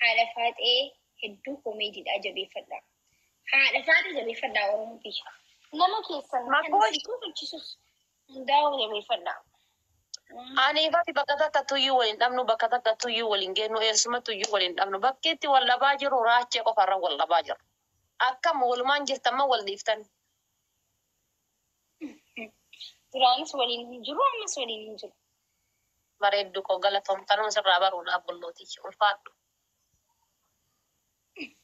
haadha faatee hedduu koomeediidha jabeeffadha. Haadha faatee jabeeffadha Oromooti. Nama keessan kan situ fichisus hundaa'u jabeeffadha. Ani ifatti bakka takka tuyyuu waliin dhabnu bakka takka tuyyuu waliin geennu eessuma tuyyuu waliin dhabnu bakkeetti wal dhabaa jiru raachee qofarra wal dhabaa jiru. Akkam walumaan jirtamma wal dhiiftan. Duraanis waliin hin jiru ammas waliin hin jiru. Bareeddu koo galatoomtanuma sirraa baruudhaaf bollooti ulfaadhu.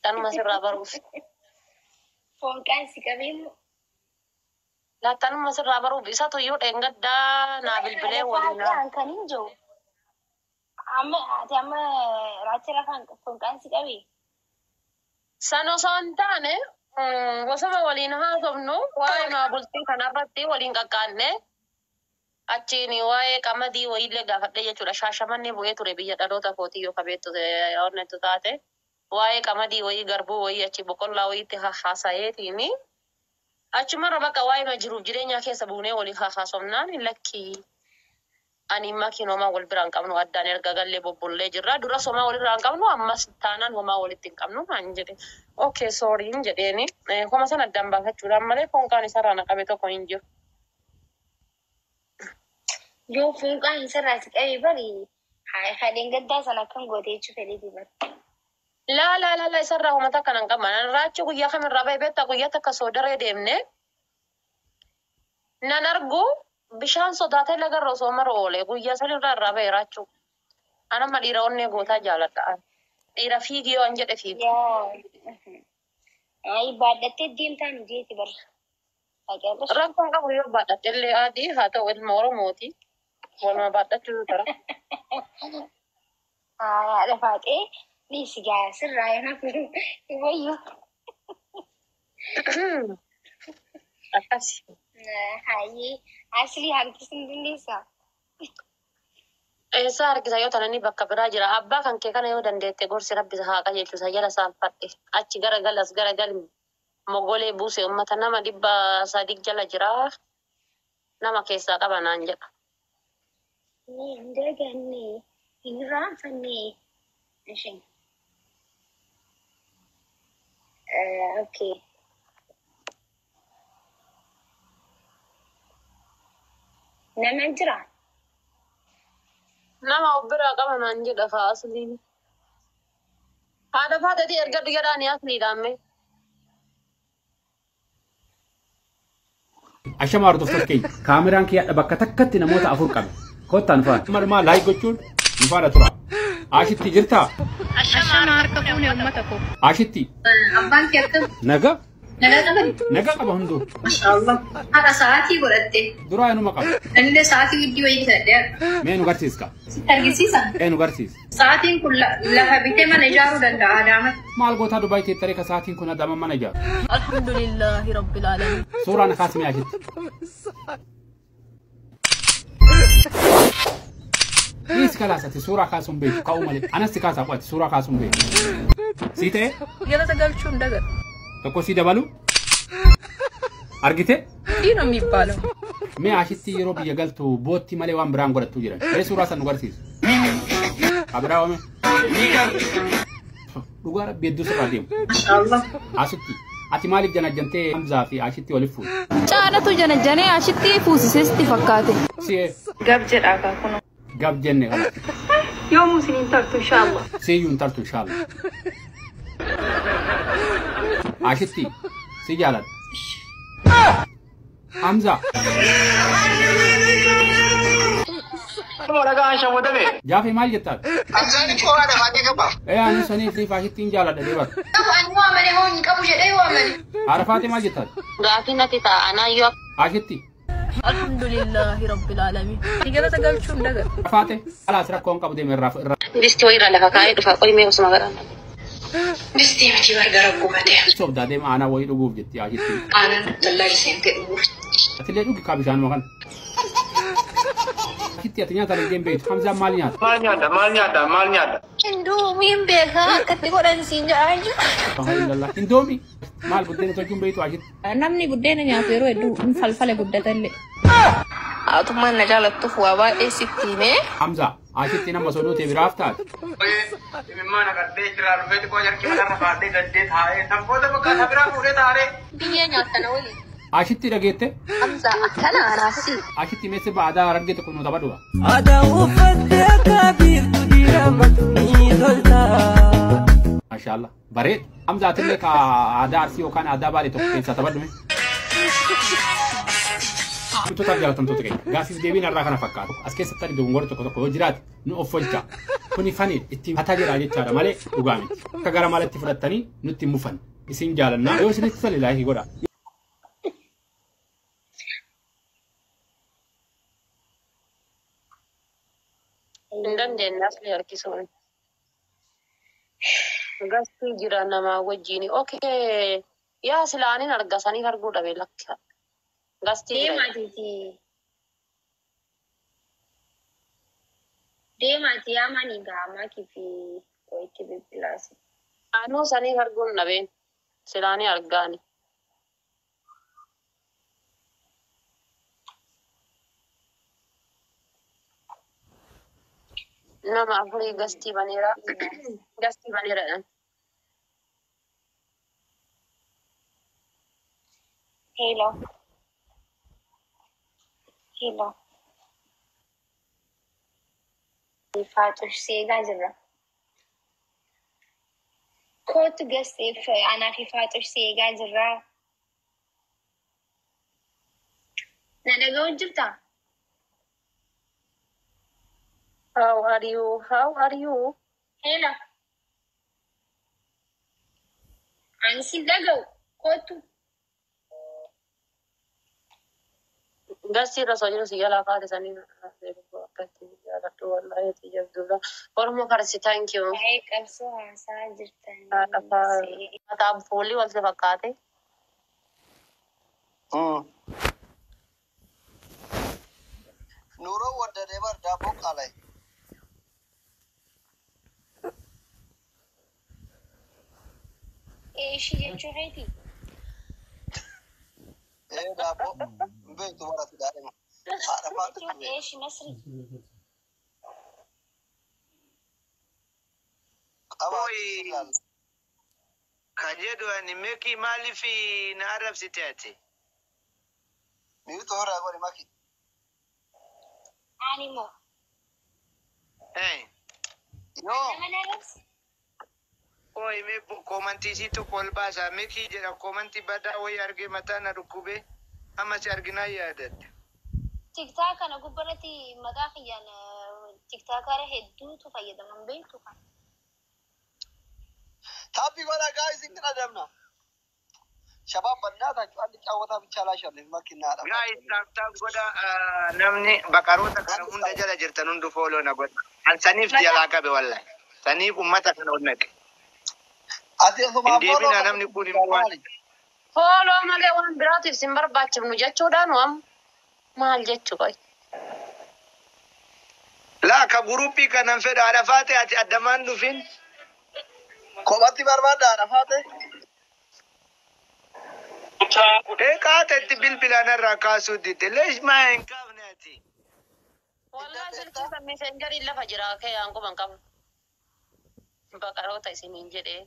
Tanuma sirraa baruuf. Foonqaan si qabeemu. Tanuma sirraa baruuf isa tuyyuu dheengaddaa naa bilbilee waliin. Kan hin jiru. Amma raachira kan foonqaan si qabee. San osoo hin taane wasama waliin haasofnu waa'ee maabultii kanarratti waliin qaqqaanne achiin waa'ee qamadii wayiillee gaafadhe jechuudha. Shaashamannee bu'ee ture biyya dhaloota kootii yoo qabeettu onnettu taate waa'ee qamadii wayii garbuu wayii achi boqqollaa wayiitti haasa'eetiini achumarra bakka waa'ee jiruuf jireenyaa keessa buunee waliin haasofnaan lakkii ani makiin homaa wal biraan qabnu addaan erga gallee bobbollee jirra. Dura homaa walirraan qabnu ammas taanaan homaa walitti hin qabnu maan jedhe. Okay, sorry hin jedheeni. Homa sana addaan baafachuudhaan malee foonqaan isarraa naqabe tokko hin jiru. Yoo foonqaan isarraa si qabe bari haadheen gaddaa sana kan goote jechuu fedheeti bari. La isarraa homa takka nan qaban. Raachi guyyaa kamirraa bahee beektaa guyyaa takka soodaree deemne nan argu bishaan sodaatee lagarra osoo mara oole guyyaa sanirraa irraa bahee raachuu. Anamma dhiira onnee gootaa jaaladha. Dhiira fiigi yoo an jedhe fiigu. Ay baadhattee deemtaan jeeti bara. Rakkoon qabu yoo baadhatte illee adii haa ta'u ilma Oromooti. Waluma baadhachuu tara. Haadha faatee dhiisi gaa sirraa yoo wayyuu. Akkasi. Hayyee asli harkisni dandeessaa. Eessa harkisa yoo tanani bakka biraa jira. Abbaa kan kee kana yoo dandeette gorsi rabbisa haa qajeelchusa jala saanfadhe. Achi gara gali mogolee buuse uummata nama 300 jala jira. Nama keessaa qaba naan jedha. Hin daganne hin raanfanne. Isheen. Okay. Nama jira. Nama obbiraa qaba naan jedha faa asliin. Haadha faatati erga dhiyadhaanii asliidhaan mee. Ashama hordoftoota keenya kaameraan kiyyaadha bakka takkatti namoota 4 qabe. Kottaan faan. Malumaa laayik gochuun nu faana tura. Ashitti jirtaa? Ashama harka fuunee uummata koo. Ashitti. Abbaan kee akkam? Naga? Nagaa qaban? Naga qaba hunduu. Mashaallah. Haadha sa'aatii godhatte. Duraa inuma qaba. Inni sa'aatii giddii wayii bitadhe. Mee nu garsiiska? Sitti argisiisa? Nu garsiisa. Sa'aatiin kun lafa bitee mana ijaaruu danda'a Adaama. Maal gootaa Dubaay teettare ka sa'aatiin kun Adaama mana ijaaru? Alhamdulillahi rabbil alamin. Suuraan akaasime ashitti. Niisi kalaasati suuraa kaasuun beeku ka'uu malee anasti kaasaa qo'ate suuraa kaasuun beeku. Sii ta'e? Galata galchuun daga. Tokko sii dabalu? Argite? Diina miibbaalamu. Mee ashitti yeroo biyya galtu bootti malee waan biraan godhattu jiran. Mee suuraa san nu garsiisu. Abiraa oome? Dhugaa rabbi hedduu sirraa deemu. Mashaallah. Asitti ati maaliif janajjantee Hamzaa fi ashitti waliif fuudhe? Caanatu janajjanee ashitti fuusisesti fakkaate. Si'ee Gab jedhaa kaa kun. gab jenne kana. Yoomuu isiniin tartu inshaallah. Siyyuu hin tartu inshallah. Ashitti si jaaladha. Hamza. Jaafi maal jettaa? Hamzaan koo haadha faatee qaba. Ani sanii fi ashitti jaaladha deebata. Ani waamane hoo hin qabu jedhee waamane. Haadha faatee maal jettaa? Gaafii natti ta'anaa yoo Ashitti. Alhamdulillahi rabbil alamin. Galata galchuun daga. Faatee alaas rakkoon qabu deeme irraa. distii wayiirra lafa kaa'ee dhufa qolimee osuma garaa. Distii miti gargara gubatee. Sobdaa deema aanaa wayii dhuguuf jetti ashitti. Aanaan tallaa seentee dhuguuf. Atilee dhugi kaa bishaan makan. Ashitti ati nyaata argeen beektu Hamzaan maal nyaata? Maal nyaata? Induumiin beekaa akkatti godhan siin jedhaa jiru. Indoomi maal buddeena tolchuun beektu ashitti? Namni buddeena nyaatu yeroo hedduu falfala guddata illee. Atuma na jaalattu fuwaba esitime. Hamza ashitti nama sodootee biraaf taate. Mana kadde kira rufe ko yar ki mana faade gadde thaare samboda bakka sabira pure thaare. Biyya nyaatana wali. Ashitti dhageette. Hamza akkana anaasi. Ashitti meesse baadaa argite kun nuta badua. Ada uffatte kabiir tudira matni tolta. Mashallah. Bareed. Hamza atille ka aadaa arsii yookaan aadaa baalee tokko keessaa taphadume. Wantoota jaallatamtoota keenya gaaffiif deebiin irraa kana fakkaatu as keessatti argi dogongora tokko yoo jiraate nu offolcha kuni fani itti hataa jira jechaadha malee dhugaa miti akka gara malatti fudhattanii nutti mufan isin jaalannaa yoo isinitti tole laayikii godha. Hin dandeenyaas ni harkisuun. Gastii jira namaa wajjin. Okay. Yaa silaaniin argasanii arguu dhabe lakkisaa. Gastii deemaati yaamanii gaamaa kifi itti bibbilaasi. Anuu sanii arguun dhabeen silaanii argaani. Nama afurii gastii baneera. Gastii baneeradhaan. Hello. Hello. Faaxush seegaa jirra. Kootu gasteef anaa fi faaxush seegaa jirra. Na dhaga'uu jirtaa? How are you? How are you? Hello. Ani si dhaga'u. Kootu. Gastii irra soo jiru siyya lafaa tisanii akkatti jaaladhu wallahi itti jabduudha. Oromoo karsi thank you. Waa'ee qabsoo haasaa jirtan. Mataa fuulli wal fakkaate. Nuro wadda deebar daaboo qaala'e. Ishii jechuu keeti. Daaboo beektu warratti daadhima. Haadha maata ture. Ishii nasri. Qabaa kajedhu ani meki maaliif na arrabsite ati? Miyu toora godhi maki. Ani moo. Yoo. Nama na arrabsi. Oi me komantii situ kolbaasa meki jedha komantii badaa wayii argee mataa na dhukkube amma si arginaa yaadatte. TikTok kana gubbarratti maqaa kiyyaan TikTokara hedduutu fayyadaman beektu kan. Tapi gola guys ingin adamna. Shabab bannata andi caawwata bicha laashalle makinnaadha. Guys tap goda namni baqaroota kana hunda jala jirtan hundu follow na godha. An saniif jala qabe wallahi. Saniif ummata kana onnake. Ati asuma follow namni kun immoo Follow malee waan biraatiif sin barbaachifnu jechuudhaan waam maal jechuu qoy. La ka gurupi kanan fedha adafate ati addaman dhufin. Komatti barbaada adafate. Kaatatti bilbilaan irraa kaasuu dite leesh maa hin qabne ati. Wallahi silkii kan messengerii lafa jira kee aanquma hin qabu. Baqaroota isiniin jedhee.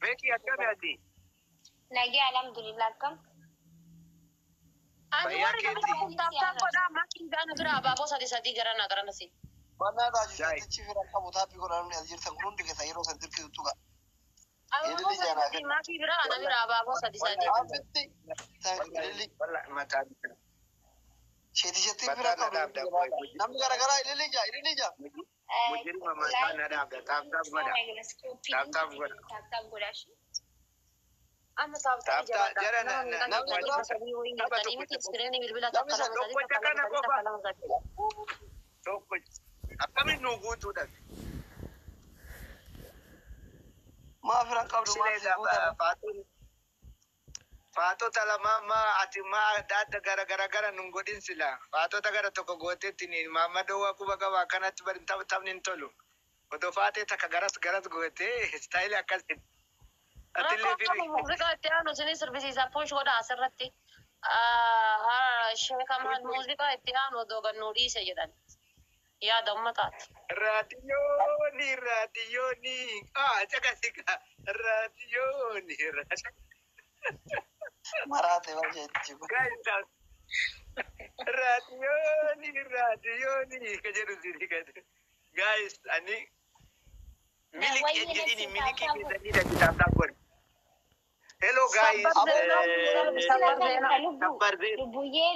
Beekii akkami ati? Nagee alhamdulillah akkam. Ani warri nama taaptaa godhaa maatiin gaana bira abaaboo sadii gara nagaranasi. Bannaadhaa jiraatichi fira qabu taappii godhaan as jirtan kun hundi keessa yeroo san tirki tuttuqa. Abaaboo sadii maatii bira ana bira abaaboo sadii. Abitti ililli. Sheetii bira qabu. Namni garaagaraa ililli jaa. Mujjiri mamataa na dhaabda taaptaaf godha. Taaptaaf godha. Taaptaaf godha. Amma taaptaa jara akkamiin nu guutuudhaan. Maaf hin qabdu faatota lama ati adda gara nun godhin sila faatota gara tokko gooteetti Maammadoo waa quba qaba akkanatti bari taphni hin tolu. Otoo faatee takka garas gootee istaayilii akkasiin. Rakkoo muziqaa itti aanu isinii sirbisiisaa puush godha asirratti. Sheekh Ahmad muuziqaa itti aanu odoo gannuu dhiise jedhan yaada uummataati. Raadiyooni. Caqasika. Raadiyooni. Maraate waan jechuudha. Raadiyooni. Ka jedhu sirrii gadi. Guys, ani miliki jedhini miliki keessatti kitaabaa godhe. Hello guys.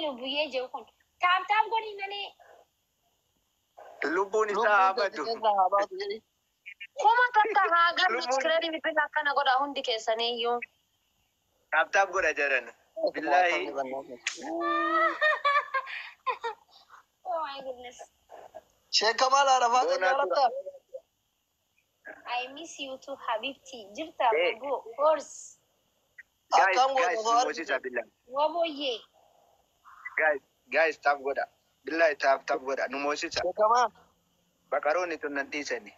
Lubuye jauh kun. Tam goni nane. Lubun isa abadu. Kuma takka hagan biskirani bipila kana goda hundi keessanii iyyuu. Tam goda jaran. Billahi. Oh my goodness. Sheikh Kamal Arafat jarata. I miss you too, Habibti. Jirta go horse. Guys, tap goda. Billahi tap goda. Numosita. Bakaroni tunantisani.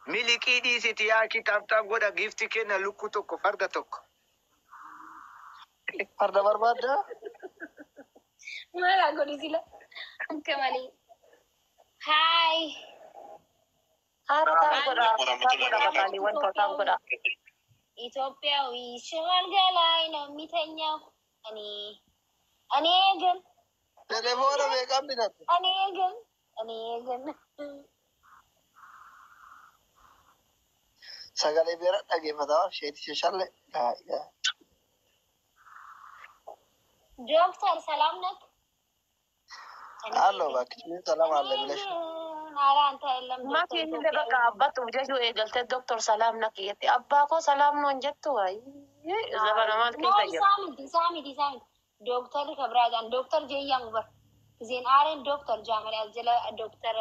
Miliki di siti yaki tap goda gifti kena luku tokko farda tokko. Farda barbada? Mala godi sila. Kemali. Hai. Hara tap goda bakali wan tap goda. Ethiopia wishagal galai no mitanya ani again Telefona me kabinat ani again sagale bera dage fada sheti shalle Doctor salam nak Hello bakki salam alle bilash Maki ini daga ka abba tu jaju egalte Dr. Salam nakiyati abba ko salam non jettu ay zabana mal kinta jab Sami Doctor Kabrajan Doctor Jayang bar Zain Aren Doctor Jamal Azla Doctor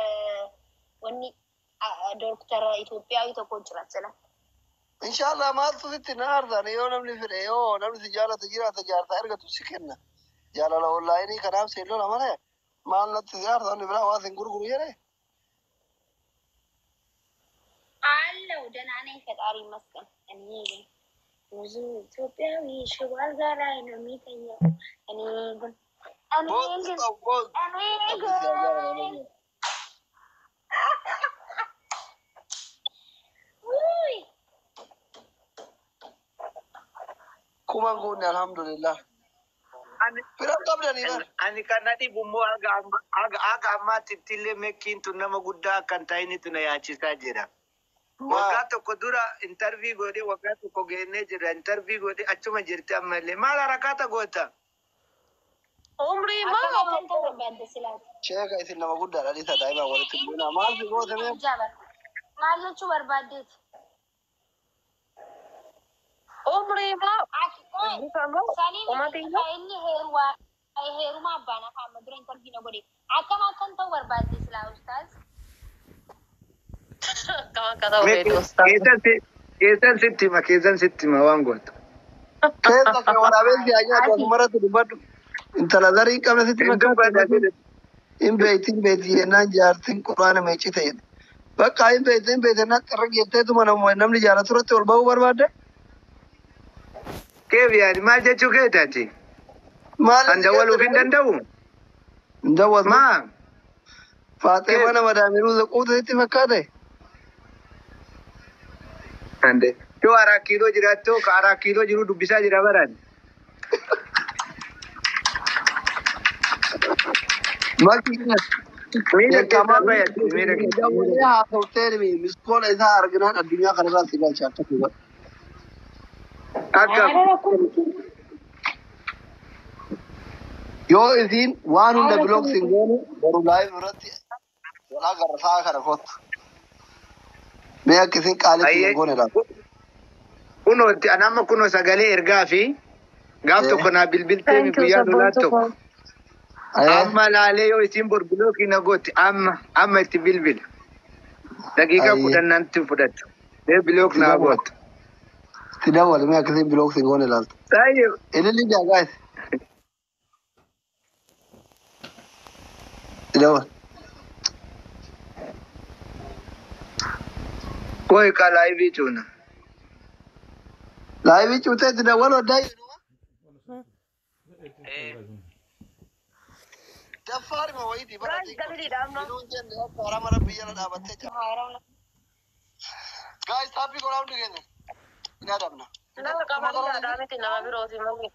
wani Doctor Ethiopia itu konjrat sala Inshallah ma tusitti narda ne yo namni fide yo namni tijara tijarta erga tusikenna jala la online kanam selo na mane mal na tijarta ni bra wa gurguru yere አለው ደህና ነኝ ፈጣሪ ይመስገን እኔ ብዙ ኢትዮጵያዊ ሽዋል ጋር ላይ ነው የሚተኛው እኔ ግን kuman gun alhamdulillah ani kanadi bummo aga amma titille mekin tunama gudda kan tayini tuna yaachisa jira Waktu kodura interview gode waktu kogene jira interview gode achuma jirti amale mala rakata gota umri ma Sheikh isin nama gudda dali sadaima wala tibuna mal bi gode me malu chu barbadet umri ma sani ini heruma bana ka madura interview na gode akan tahu barbadet sila ustaz Kesan sittima wangot. Kesa ke wala besi aja tu maratu dibadu. Intala dari kamera sittima kan. Imbeiti na jartin Quran me chite. Bakka imbeiti na targete tu mana namni jara surat ol bau barbade. Ke biari mal je chuke tati. Mal anda walu kindandau. Ndawaz ma. Fatima na madamiru zakutu ittifakade. Ande tu ara kilo jirato ara kilo jiru dubisa jira baran makina mira kama ya mira ya hotel mi miskol ida argana dunya karba sigal chatta kuba akka yo izin wanu da blog singone baru live urati wala garfa karafot me akisin qali singone la kuno anama kuno sagale ergafi gafto kona bilbilte mi buya dolato amma lale yo isin blog ina goti amma ti bilbil dagiga kudannan ti fudat de blog na got tidawal me akisin blog singone la tayo elili ja guys tidawal कोई का लाइव ही चुना लाइव ही चुते थे डबल और डाई دفار ما ويدي بقى Guys, dali damo. بدون جن أرام ربي يلا دابته guys happy go round again نادمنا Na kamari na dami tinama biroti mami.